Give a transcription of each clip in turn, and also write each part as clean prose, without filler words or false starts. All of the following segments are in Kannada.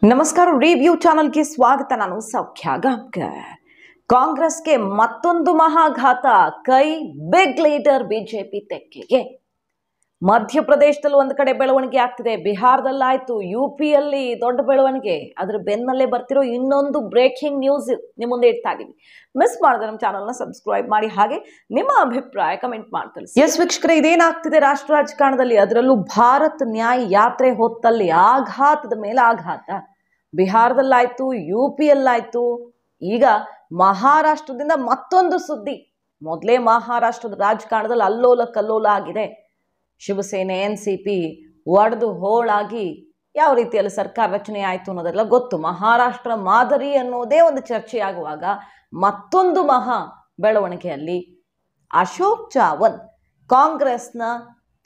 ನಮಸ್ಕಾರ ರಿವ್ಯೂ ಚಾನಲ್ಗೆ ಸ್ವಾಗತ. ನಾನು ಸೌಖ್ಯ ಗಾಂವ್ಕರ್. ಕಾಂಗ್ರೆಸ್ಗೆ ಮತ್ತೊಂದು ಮಹಾಘಾತ. ಕೈ ಬಿಗ್ ಲೀಡರ್ ಬಿಜೆಪಿ ತೆಕ್ಕೆಗೆ. ಮಧ್ಯಪ್ರದೇಶದಲ್ಲಿ ಒಂದು ಕಡೆ ಬೆಳವಣಿಗೆ ಆಗ್ತಿದೆ, ಬಿಹಾರದಲ್ಲಾಯ್ತು, ಯುಪಿಯಲ್ಲಿ ದೊಡ್ಡ ಬೆಳವಣಿಗೆ. ಅದ್ರ ಬೆನ್ನಲ್ಲೇ ಬರ್ತಿರೋ ಇನ್ನೊಂದು ಬ್ರೇಕಿಂಗ್ ನ್ಯೂಸ್ ನಿಮ್ಮ ಮುಂದೆ ಇಡ್ತಾ ಇದೀವಿ. ಮಿಸ್ ಮಾಡಿದ್ರೆ ನಮ್ಮ ಚಾನಲ್ನ ಸಬ್ಸ್ಕ್ರೈಬ್ ಮಾಡಿ, ಹಾಗೆ ನಿಮ್ಮ ಅಭಿಪ್ರಾಯ ಕಮೆಂಟ್ ಮಾಡಿ ತಿಳಿಸಿ. ಎಸ್ ವೀಕ್ಷಕರೇ, ಇದೇನಾಗ್ತಿದೆ ರಾಷ್ಟ್ರ ರಾಜಕಾರಣದಲ್ಲಿ, ಅದರಲ್ಲೂ ಭಾರತ್ ನ್ಯಾಯ ಯಾತ್ರೆ ಹೊತ್ತಲ್ಲಿ ಆಘಾತದ ಮೇಲೆ ಆಘಾತ. ಬಿಹಾರದಲ್ಲಾಯ್ತು, ಯುಪಿಯಲ್ಲಾಯ್ತು, ಈಗ ಮಹಾರಾಷ್ಟ್ರದಿಂದ ಮತ್ತೊಂದು ಸುದ್ದಿ. ಮೊದಲೇ ಮಹಾರಾಷ್ಟ್ರದ ರಾಜಕಾರಣದಲ್ಲಿ ಅಲ್ಲೋಲ ಕಲ್ಲೋಲ ಆಗಿದೆ. ಶಿವಸೇನೆ ಎನ್ಸಿಪಿ ಒಡೆದು ಹೋಳಾಗಿ ಯಾವ ರೀತಿಯಲ್ಲಿ ಸರ್ಕಾರ ರಚನೆ ಆಯಿತು ಅನ್ನೋದೆಲ್ಲ ಗೊತ್ತು. ಮಹಾರಾಷ್ಟ್ರ ಮಾದರಿ ಅನ್ನೋದೇ ಒಂದು ಚರ್ಚೆಯಾಗುವಾಗ ಮತ್ತೊಂದು ಮಹಾ ಬೆಳವಣಿಗೆಯಲ್ಲಿ ಅಶೋಕ್ ಚಾವನ್, ಕಾಂಗ್ರೆಸ್ನ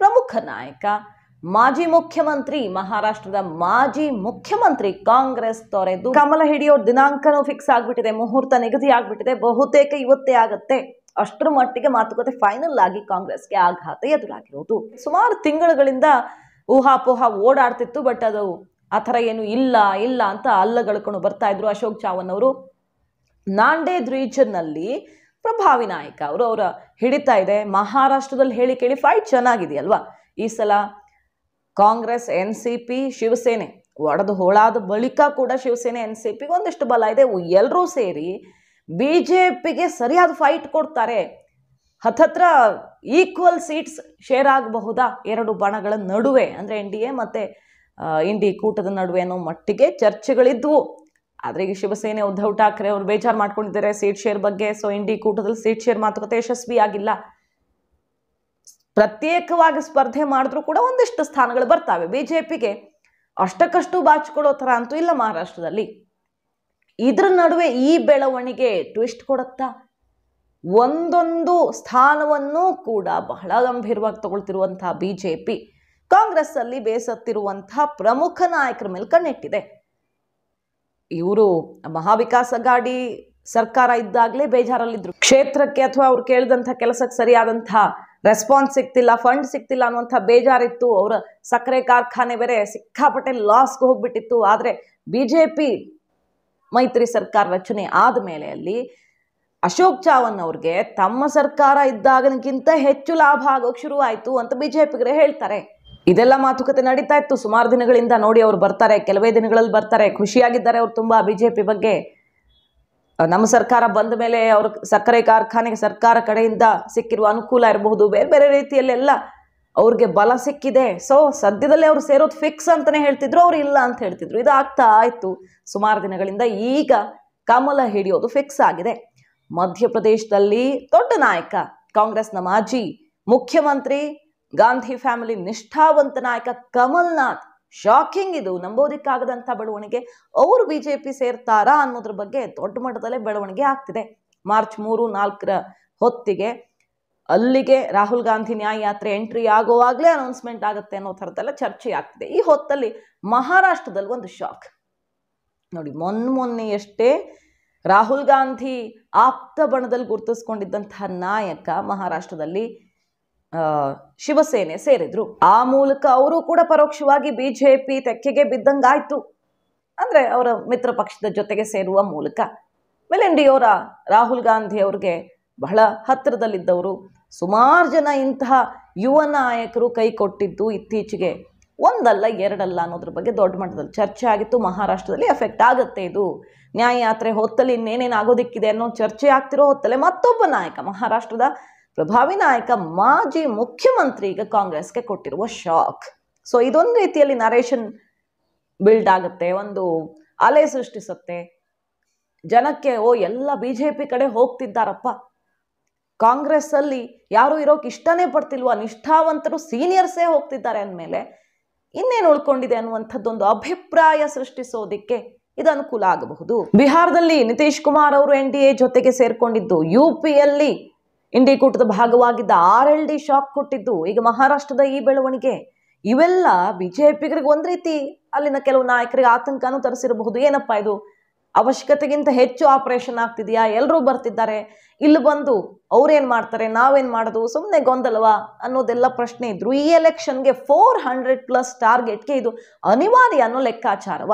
ಪ್ರಮುಖ ನಾಯಕ, ಮಾಜಿ ಮುಖ್ಯಮಂತ್ರಿ, ಮಹಾರಾಷ್ಟ್ರದ ಮಾಜಿ ಮುಖ್ಯಮಂತ್ರಿ ಕಾಂಗ್ರೆಸ್ ತೊರೆದು ಕಮಲ ಹಿಡಿಯೋ ದಿನಾಂಕನೂ ಫಿಕ್ಸ್ ಆಗ್ಬಿಟ್ಟಿದೆ, ಮುಹೂರ್ತ ನಿಗದಿ ಆಗ್ಬಿಟ್ಟಿದೆ. ಬಹುತೇಕ ಇವತ್ತೇ ಆಗತ್ತೆ. ಅಷ್ಟರ ಮಟ್ಟಿಗೆ ಮಾತುಕತೆ ಫೈನಲ್ ಆಗಿ ಕಾಂಗ್ರೆಸ್ಗೆ ಆಘಾತ ಎದುರಾಗಿರೋದು. ಸುಮಾರು ತಿಂಗಳುಗಳಿಂದ ಊಹಾಪೋಹ ಓಡಾಡ್ತಿತ್ತು, ಬಟ್ ಅದು ಆ ಥರ ಏನು ಇಲ್ಲ ಅಂತ ಅಲ್ಲಗಳ್ಕೊಂಡು ಬರ್ತಾ ಇದ್ರು ಅಶೋಕ್ ಚಾವನ್ ಅವರು. ನಾಂದೇಡ್ ರೀಜನ್ ನಲ್ಲಿ ಪ್ರಭಾವಿ ನಾಯಕ ಅವರು, ಅವರ ಹಿಡಿತಾ ಇದೆ. ಮಹಾರಾಷ್ಟ್ರದಲ್ಲಿ ಹೇಳಿ ಕೇಳಿ ಫೈಟ್ ಚೆನ್ನಾಗಿದೆಯಲ್ವಾ ಈ ಸಲ. ಕಾಂಗ್ರೆಸ್, ಎನ್ಸಿಪಿ, ಶಿವಸೇನೆ ಒಡೆದು ಹೋಳಾದ ಬಳಿಕ ಕೂಡ ಶಿವಸೇನೆ ಎನ್ಸಿಪಿಗೆ ಒಂದಿಷ್ಟು ಬಲ ಇದೆ. ಎಲ್ಲರೂ ಸೇರಿ ಬಿಜೆಪಿಗೆ ಸರಿಯಾದ ಫೈಟ್ ಕೊಡ್ತಾರೆ. ಹತ್ತತ್ರ ಈಕ್ವಲ್ ಸೀಟ್ಸ್ ಶೇರ್ ಆಗಬಹುದಾ ಎರಡು ಬಣಗಳ ನಡುವೆ, ಅಂದರೆ ಎನ್ ಡಿ ಎ ಮತ್ತು ಇಂಡಿ ಕೂಟದ ನಡುವೆ ಅನ್ನೋ ಮಟ್ಟಿಗೆ ಚರ್ಚೆಗಳಿದ್ವು. ಆದರೆ ಈಗ ಶಿವಸೇನೆ ಉದ್ಧವ್ ಠಾಕ್ರೆ ಅವರು ಬೇಜಾರು ಮಾಡ್ಕೊಂಡಿದ್ದಾರೆ ಸೀಟ್ ಶೇರ್ ಬಗ್ಗೆ. ಸೊ ಇಂಡಿ ಕೂಟದಲ್ಲಿ ಸೀಟ್ ಶೇರ್ ಮಾತುಕತೆ ಯಶಸ್ವಿ ಆಗಿಲ್ಲ. ಪ್ರತ್ಯೇಕವಾಗಿ ಸ್ಪರ್ಧೆ ಮಾಡಿದ್ರು ಕೂಡ ಒಂದಿಷ್ಟು ಸ್ಥಾನಗಳು ಬರ್ತಾವೆ. ಬಿಜೆಪಿಗೆ ಅಷ್ಟಕ್ಕಷ್ಟು ಬಾಚಿಕೊಳ್ಳೋ ಥರ ಅಂತೂ ಇಲ್ಲ ಮಹಾರಾಷ್ಟ್ರದಲ್ಲಿ. ಇದ್ರ ನಡುವೆ ಈ ಬೆಳವಣಿಗೆ ಟ್ವಿಸ್ಟ್ ಕೊಡುತ್ತಾ, ಒಂದೊಂದು ಸ್ಥಾನವನ್ನು ಕೂಡ ಬಹಳ ಗಂಭೀರವಾಗಿ ತಗೊಳ್ತಿರುವಂತಹ ಬಿಜೆಪಿ ಕಾಂಗ್ರೆಸ್ ಅಲ್ಲಿ ಬೇಸತ್ತಿರುವಂತಹ ಪ್ರಮುಖ ನಾಯಕರ ಮೇಲೆ ಕಣ್ಣಿಟ್ಟಿದೆ. ಇವರು ಮಹಾವಿಕಾಸ್ ಅಘಾಡಿ ಸರ್ಕಾರ ಇದ್ದಾಗಲೇ ಬೇಜಾರಲ್ಲಿದ್ರು. ಕ್ಷೇತ್ರಕ್ಕೆ ಅಥವಾ ಅವ್ರು ಕೇಳಿದಂಥ ಕೆಲಸಕ್ಕೆ ಸರಿಯಾದಂತಹ ರೆಸ್ಪಾನ್ಸ್ ಸಿಗ್ತಿಲ್ಲ, ಫಂಡ್ ಸಿಗ್ತಿಲ್ಲ ಅನ್ನುವಂಥ ಬೇಜಾರಿತ್ತು. ಅವರ ಸಕ್ಕರೆ ಕಾರ್ಖಾನೆ ಬೇರೆ ಸಿಕ್ಕಾಪಟ್ಟೆ ಲಾಸ್ಗೆ ಹೋಗ್ಬಿಟ್ಟಿತ್ತು. ಆದರೆ ಬಿಜೆಪಿ ಮೈತ್ರಿ ಸರ್ಕಾರ ರಚನೆ ಆದ ಮೇಲೆ ಅಲ್ಲಿ ಅಶೋಕ್ ಚಾವನ್ ಅವ್ರಿಗೆ ತಮ್ಮ ಸರ್ಕಾರ ಇದ್ದಾಗನಕ್ಕಿಂತ ಹೆಚ್ಚು ಲಾಭ ಆಗೋಕೆ ಶುರುವಾಯಿತು ಅಂತ ಬಿಜೆಪಿಗರೇ ಹೇಳ್ತಾರೆ. ಇದೆಲ್ಲ ಮಾತುಕತೆ ನಡೀತಾ ಇತ್ತು ಸುಮಾರು ದಿನಗಳಿಂದ. ನೋಡಿ, ಅವ್ರು ಬರ್ತಾರೆ, ಕೆಲವೇ ದಿನಗಳಲ್ಲಿ ಬರ್ತಾರೆ, ಖುಷಿಯಾಗಿದ್ದಾರೆ ಅವ್ರು ತುಂಬ ಬಿಜೆಪಿ ಬಗ್ಗೆ. ನಮ್ಮ ಸರ್ಕಾರ ಬಂದ ಮೇಲೆ ಅವ್ರ ಸಕ್ಕರೆ ಕಾರ್ಖಾನೆಗೆ ಸರ್ಕಾರ ಕಡೆಯಿಂದ ಸಿಕ್ಕಿರುವ ಅನುಕೂಲ ಇರಬಹುದು, ಬೇರೆ ಬೇರೆ ರೀತಿಯಲ್ಲೆಲ್ಲ ಅವ್ರಿಗೆ ಬಲ ಸಿಕ್ಕಿದೆ. ಸೊ ಸದ್ಯದಲ್ಲೇ ಅವ್ರು ಸೇರೋದು ಫಿಕ್ಸ್ ಅಂತಾನೆ ಹೇಳ್ತಿದ್ರು, ಅವ್ರು ಇಲ್ಲ ಅಂತ ಹೇಳ್ತಿದ್ರು. ಇದು ಆಗ್ತಾ ಆಯ್ತು ಸುಮಾರು ದಿನಗಳಿಂದ. ಈಗ ಕಮಲ ಹಿಡಿಯೋದು ಫಿಕ್ಸ್ ಆಗಿದೆ. ಮಧ್ಯಪ್ರದೇಶದಲ್ಲಿ ದೊಡ್ಡ ನಾಯಕ, ಕಾಂಗ್ರೆಸ್ನ ಮಾಜಿ ಮುಖ್ಯಮಂತ್ರಿ, ಗಾಂಧಿ ಫ್ಯಾಮಿಲಿ ನಿಷ್ಠಾವಂತ ನಾಯಕ ಕಮಲ್ನಾಥ್. ಶಾಕಿಂಗ್, ಇದು ನಂಬೋದಿಕ್ಕಾಗದಂಥ ಬೆಳವಣಿಗೆ. ಅವರು ಬಿಜೆಪಿ ಸೇರ್ತಾರಾ ಅನ್ನೋದ್ರ ಬಗ್ಗೆ ದೊಡ್ಡ ಮಟ್ಟದಲ್ಲೇ ಬೆಳವಣಿಗೆ ಆಗ್ತಿದೆ. ಮಾರ್ಚ್ 3-4 ಹೊತ್ತಿಗೆ ಅಲ್ಲಿಗೆ ರಾಹುಲ್ ಗಾಂಧಿ ನ್ಯಾಯ ಯಾತ್ರೆ ಎಂಟ್ರಿ ಆಗುವಾಗಲೇ ಅನೌನ್ಸ್ಮೆಂಟ್ ಆಗುತ್ತೆ ಅನ್ನೋ ಥರದ್ದೆಲ್ಲ ಚರ್ಚೆ ಆಗ್ತಿದೆ. ಈ ಹೊತ್ತಲ್ಲಿ ಮಹಾರಾಷ್ಟ್ರದಲ್ಲಿ ಒಂದು ಶಾಕ್ ನೋಡಿ. ಮೊನ್ನೆಯಷ್ಟೇ ರಾಹುಲ್ ಗಾಂಧಿ ಆಪ್ತ ಬಣದಲ್ಲಿ ಗುರುತಿಸ್ಕೊಂಡಿದ್ದಂತಹ ನಾಯಕ ಮಹಾರಾಷ್ಟ್ರದಲ್ಲಿ ಶಿವಸೇನೆ ಸೇರಿದ್ರು. ಆ ಮೂಲಕ ಅವರು ಕೂಡ ಪರೋಕ್ಷವಾಗಿ ಬಿಜೆಪಿ ತೆಕ್ಕೆಗೆ ಬಿದ್ದಂಗಾಯ್ತು. ಅಂದ್ರೆ ಅವರ ಮಿತ್ರ ಪಕ್ಷದ ಜೊತೆಗೆ ಸೇರುವ ಮೂಲಕ. ಮೆಲೆಂಡಿಯವರ ರಾಹುಲ್ ಗಾಂಧಿ ಅವ್ರಿಗೆ ಬಹಳ ಹತ್ತಿರದಲ್ಲಿದ್ದವರು. ಸುಮಾರು ಜನ ಇಂತಹ ಯುವ ನಾಯಕರು ಕೈ ಕೊಟ್ಟಿದ್ದು ಇತ್ತೀಚೆಗೆ ಒಂದಲ್ಲ ಎರಡಲ್ಲ ಅನ್ನೋದ್ರ ಬಗ್ಗೆ ದೊಡ್ಡ ಮಟ್ಟದಲ್ಲಿ ಚರ್ಚೆ ಆಗಿತ್ತು. ಮಹಾರಾಷ್ಟ್ರದಲ್ಲಿ ಎಫೆಕ್ಟ್ ಆಗುತ್ತೆ ಇದು. ನ್ಯಾಯ ಯಾತ್ರೆ ಹೊತ್ತಲ್ಲಿ ಇನ್ನೇನೇನು ಆಗೋದಿಕ್ಕಿದೆ ಅನ್ನೋ ಚರ್ಚೆ ಆಗ್ತಿರೋ ಹೊತ್ತಲ್ಲೇ ಮತ್ತೊಬ್ಬ ನಾಯಕ, ಮಹಾರಾಷ್ಟ್ರದ ಪ್ರಭಾವಿ ನಾಯಕ, ಮಾಜಿ ಮುಖ್ಯಮಂತ್ರಿ ಈಗ ಕಾಂಗ್ರೆಸ್ಗೆ ಕೊಟ್ಟಿರುವ ಶಾಕ್. ಸೊ ಇದೊಂದು ರೀತಿಯಲ್ಲಿ ನರೇಷನ್ ಬಿಲ್ಡ್ ಆಗುತ್ತೆ, ಒಂದು ಅಲೆ ಸೃಷ್ಟಿಸುತ್ತೆ ಜನಕ್ಕೆ. ಎಲ್ಲ ಬಿಜೆಪಿ ಕಡೆ ಹೋಗ್ತಿದ್ದಾರಪ್ಪ, ಕಾಂಗ್ರೆಸ್ ಅಲ್ಲಿ ಯಾರು ಇರೋಕೆ ಇಷ್ಟನೇ ಪಡ್ತಿಲ್ವಾ, ನಿಷ್ಠಾವಂತರು ಸೀನಿಯರ್ಸೇ ಹೋಗ್ತಿದ್ದಾರೆ ಅಂದಮೇಲೆ ಇನ್ನೇನು ಉಳ್ಕೊಂಡಿದೆ ಅನ್ನುವಂಥದ್ದೊಂದು ಅಭಿಪ್ರಾಯ ಸೃಷ್ಟಿಸೋದಿಕ್ಕೆ ಇದು ಅನುಕೂಲ ಆಗಬಹುದು. ಬಿಹಾರದಲ್ಲಿ ನಿತೀಶ್ ಕುಮಾರ್ ಅವರು NDA ಜೊತೆಗೆ ಸೇರ್ಕೊಂಡಿದ್ದು, ಯುಪಿಯಲ್ಲಿ ಇಂಡಿ ಕೂಟದ ಭಾಗವಾಗಿದ್ದ RLD ಶಾಕ್ ಕೊಟ್ಟಿದ್ದು, ಈಗ ಮಹಾರಾಷ್ಟ್ರದ ಈ ಬೆಳವಣಿಗೆ, ಇವೆಲ್ಲ ಬಿಜೆಪಿಗರಿಗೆ ಒಂದ್ ರೀತಿ ಅಲ್ಲಿನ ಕೆಲವು ನಾಯಕರಿಗೆ ಆತಂಕನೂ ತರಿಸಿರಬಹುದು. ಏನಪ್ಪಾ ಇದು, ಅವಶ್ಯಕತೆಗಿಂತ ಹೆಚ್ಚು ಆಪರೇಷನ್ ಆಗ್ತಿದೆಯಾ, ಎಲ್ಲರೂ ಬರ್ತಿದ್ದಾರೆ, ಇಲ್ಲಿ ಬಂದು ಅವ್ರೇನ್ ಮಾಡ್ತಾರೆ, ನಾವೇನ್ ಮಾಡೋದು, ಸುಮ್ಮನೆ ಗೊಂದಲವಾ ಅನ್ನೋದೆಲ್ಲ ಪ್ರಶ್ನೆ ಇದ್ರು. ಈ ಎಲೆಕ್ಷನ್ಗೆ 400+ ಟಾರ್ಗೆಟ್ಗೆ ಇದು ಅನಿವಾರ್ಯ ಅನ್ನೋ ಲೆಕ್ಕಾಚಾರವ.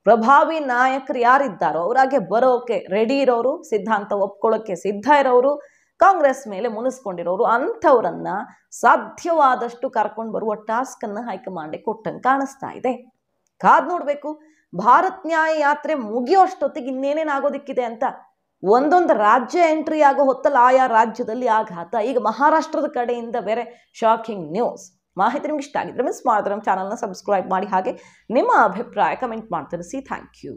ಪ್ರಭಾವಿ ನಾಯಕರು ಯಾರಿದ್ದಾರೋ ಅವರಾಗೆ ಬರೋಕೆ ರೆಡಿ ಇರೋರು, ಸಿದ್ಧಾಂತ ಒಪ್ಕೊಳ್ಳೋಕೆ ಸಿದ್ಧ ಇರೋರು, ಕಾಂಗ್ರೆಸ್ ಮೇಲೆ ಮುನಿಸ್ಕೊಂಡಿರೋರು ಅಂಥವ್ರನ್ನ ಸಾಧ್ಯವಾದಷ್ಟು ಕರ್ಕೊಂಡು ಬರುವ ಟಾಸ್ಕ್ ಅನ್ನು ಹೈಕಮಾಂಡ್ ಕೊಟ್ಟಂಗೆ ಕಾಣಿಸ್ತಾ ಇದೆ. ಕಾದ್ ನೋಡ್ಬೇಕು ಭಾರತ್ ನ್ಯಾಯ ಯಾತ್ರೆ ಮುಗಿಯೋಷ್ಟೊತ್ತಿಗೆ ಇನ್ನೇನೇನಾಗೋದಿಕ್ಕಿದೆ ಅಂತ. ಒಂದೊಂದು ರಾಜ್ಯ ಎಂಟ್ರಿ ಆಗೋ ಹೊತ್ತಲ್ಲಿ ಆಯಾ ರಾಜ್ಯದಲ್ಲಿ ಆಘಾತ. ಈಗ ಮಹಾರಾಷ್ಟ್ರದ ಕಡೆಯಿಂದ ಬೇರೆ ಶಾಕಿಂಗ್ ನ್ಯೂಸ್. ಮಾಹಿತಿ ನಿಮ್ಗೆ ಇಷ್ಟ ಆಗಿದ್ರೆ ಮಿಸ್ ಮಾಡಿದ್ರೆ ನಮ್ಮ ಚಾನಲ್ನ ಸಬ್ಸ್ಕ್ರೈಬ್ ಮಾಡಿ, ಹಾಗೆ ನಿಮ್ಮ ಅಭಿಪ್ರಾಯ ಕಮೆಂಟ್ ಮಾಡಿ ತಿಳಿಸಿ. Thank you.